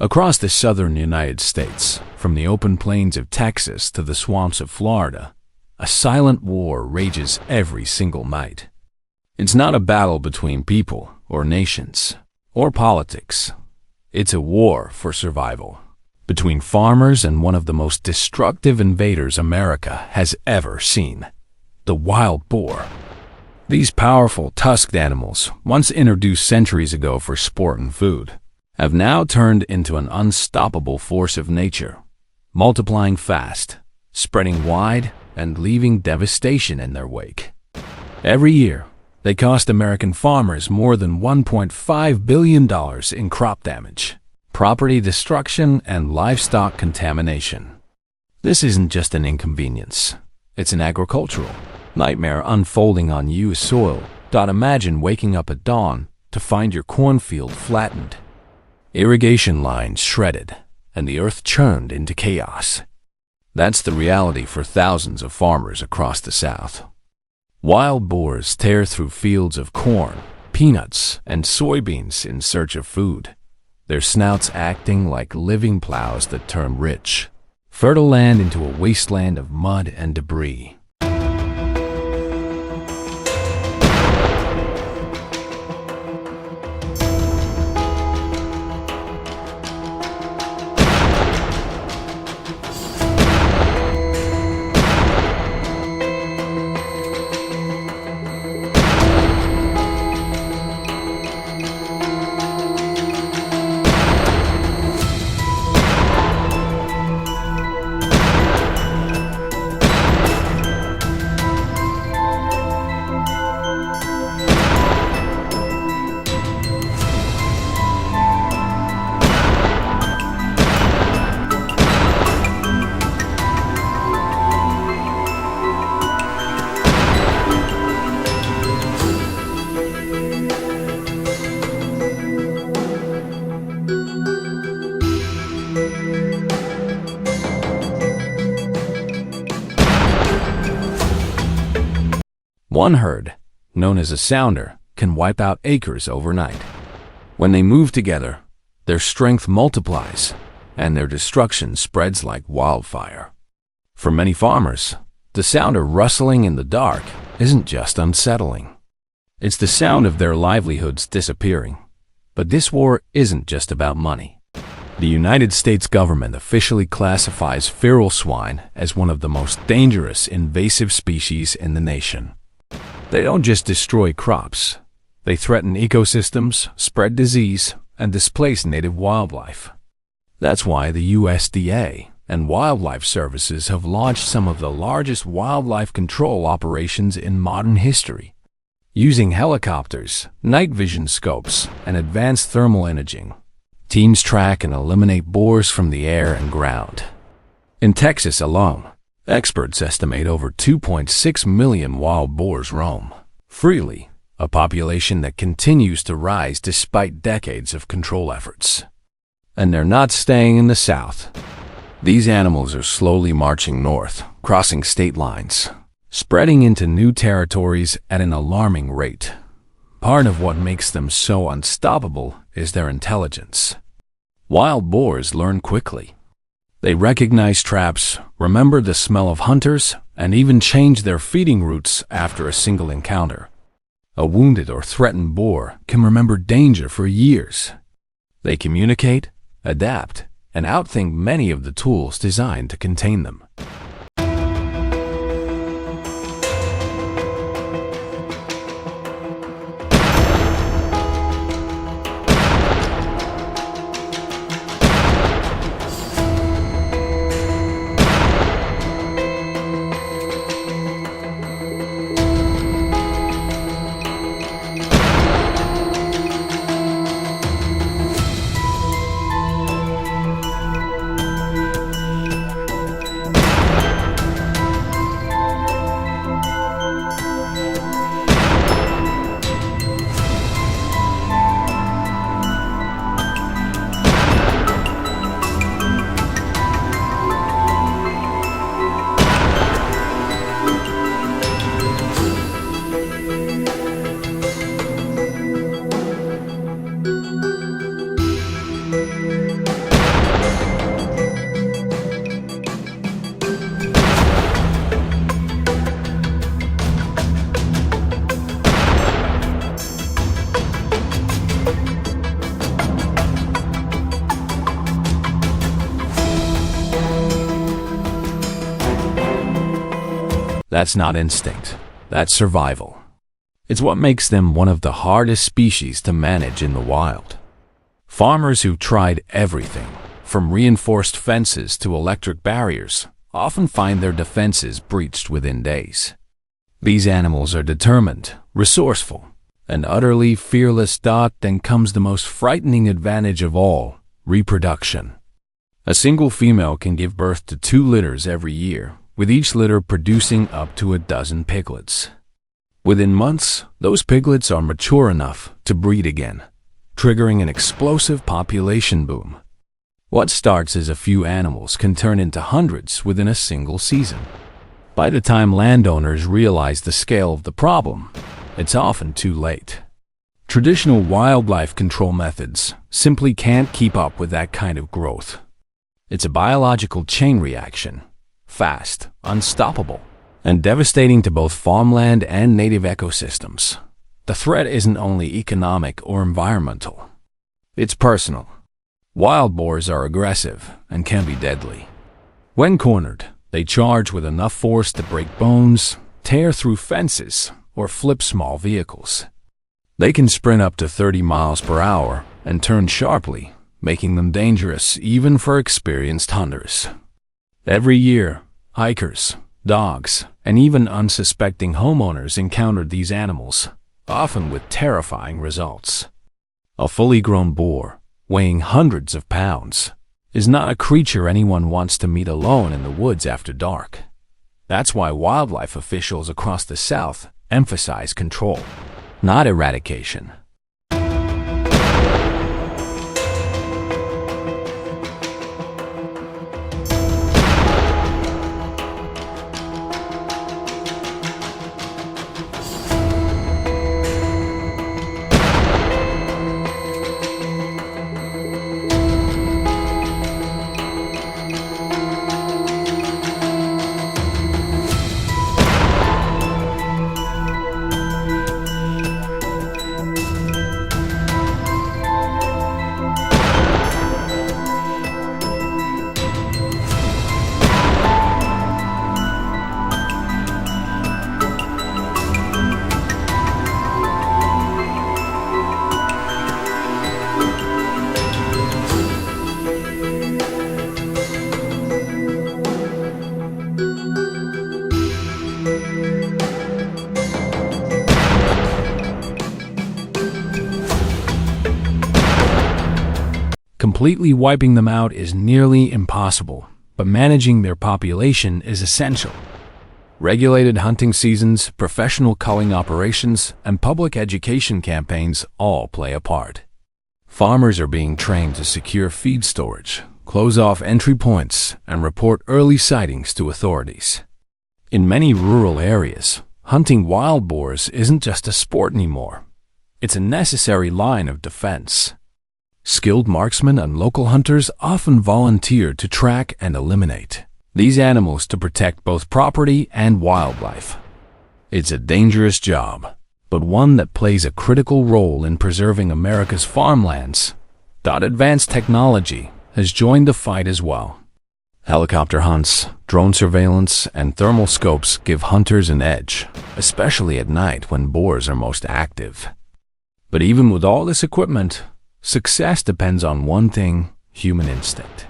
Across the southern United States, from the open plains of Texas to the swamps of Florida, a silent war rages every single night. It's not a battle between people or nations or politics. It's a war for survival between farmers and one of the most destructive invaders America has ever seen, the wild boar. These powerful tusked animals, once introduced centuries ago for sport and food, have now turned into an unstoppable force of nature, multiplying fast, spreading wide, and leaving devastation in their wake. Every year, they cost American farmers more than $1.5 billion in crop damage, property destruction, and livestock contamination. This isn't just an inconvenience. It's an agricultural nightmare unfolding on U.S. soil. Imagine waking up at dawn to find your cornfield flattened, irrigation lines shredded, and the earth churned into chaos. That's the reality for thousands of farmers across the South. Wild boars tear through fields of corn, peanuts, and soybeans in search of food, their snouts acting like living plows that turn rich, fertile land into a wasteland of mud and debris. One herd, known as a sounder, can wipe out acres overnight. When they move together, their strength multiplies, and their destruction spreads like wildfire. For many farmers, the sounder rustling in the dark isn't just unsettling. It's the sound of their livelihoods disappearing. But this war isn't just about money. The United States government officially classifies feral swine as one of the most dangerous invasive species in the nation. They don't just destroy crops. They threaten ecosystems, spread disease, and displace native wildlife. That's why the USDA and wildlife services have launched some of the largest wildlife control operations in modern history. Using helicopters, night vision scopes, and advanced thermal imaging, teams track and eliminate boars from the air and ground. In Texas alone, experts estimate over 2.6 million wild boars roam freely, a population that continues to rise despite decades of control efforts. And they're not staying in the South. These animals are slowly marching north, crossing state lines, spreading into new territories at an alarming rate. Part of what makes them so unstoppable is their intelligence. Wild boars learn quickly. They recognize traps, remember the smell of hunters, and even change their feeding routes after a single encounter. A wounded or threatened boar can remember danger for years. They communicate, adapt, and outthink many of the tools designed to contain them. That's not instinct. That's survival. It's what makes them one of the hardest species to manage in the wild. Farmers who've tried everything, from reinforced fences to electric barriers, often find their defenses breached within days. These animals are determined, resourceful, and utterly fearless. Then comes the most frightening advantage of all: reproduction. A single female can give birth to 2 litters every year, with each litter producing up to a dozen piglets. Within months, those piglets are mature enough to breed again, triggering an explosive population boom. What starts as a few animals can turn into hundreds within a single season. By the time landowners realize the scale of the problem, it's often too late. Traditional wildlife control methods simply can't keep up with that kind of growth. It's a biological chain reaction, fast, unstoppable, and devastating to both farmland and native ecosystems. The threat isn't only economic or environmental. It's personal. Wild boars are aggressive and can be deadly. When cornered, they charge with enough force to break bones, tear through fences, or flip small vehicles. They can sprint up to 30 miles per hour and turn sharply, making them dangerous even for experienced hunters. Every year, hikers, dogs, and even unsuspecting homeowners encounter these animals, often with terrifying results. A fully grown boar, weighing hundreds of pounds, is not a creature anyone wants to meet alone in the woods after dark. That's why wildlife officials across the South emphasize control, not eradication. Completely wiping them out is nearly impossible, but managing their population is essential. Regulated hunting seasons, professional culling operations, and public education campaigns all play a part. Farmers are being trained to secure feed storage, close off entry points, and report early sightings to authorities. In many rural areas, hunting wild boars isn't just a sport anymore. It's a necessary line of defense. Skilled marksmen and local hunters often volunteer to track and eliminate these animals to protect both property and wildlife. It's a dangerous job, but one that plays a critical role in preserving America's farmlands. Advanced technology has joined the fight as well. Helicopter hunts, drone surveillance, and thermal scopes give hunters an edge, especially at night when boars are most active. But even with all this equipment, success depends on one thing: human instinct.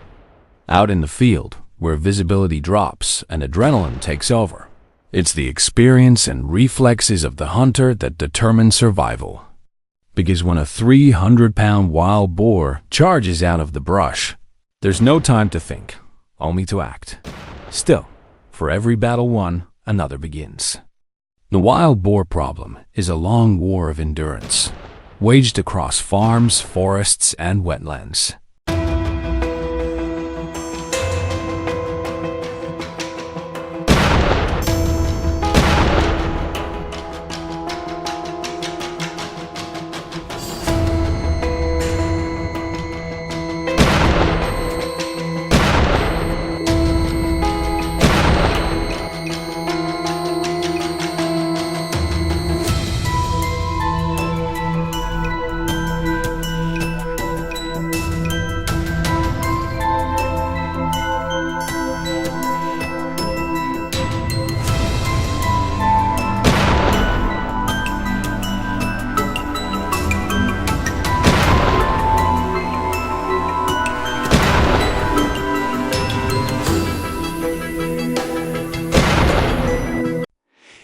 Out in the field, where visibility drops and adrenaline takes over, it's the experience and reflexes of the hunter that determine survival. Because when a 300-pound wild boar charges out of the brush, there's no time to think, only to act. Still, for every battle won, another begins. The wild boar problem is a long war of endurance, waged across farms, forests, and wetlands.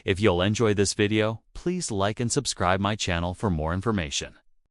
If you'll enjoy this video, please like and subscribe my channel for more information.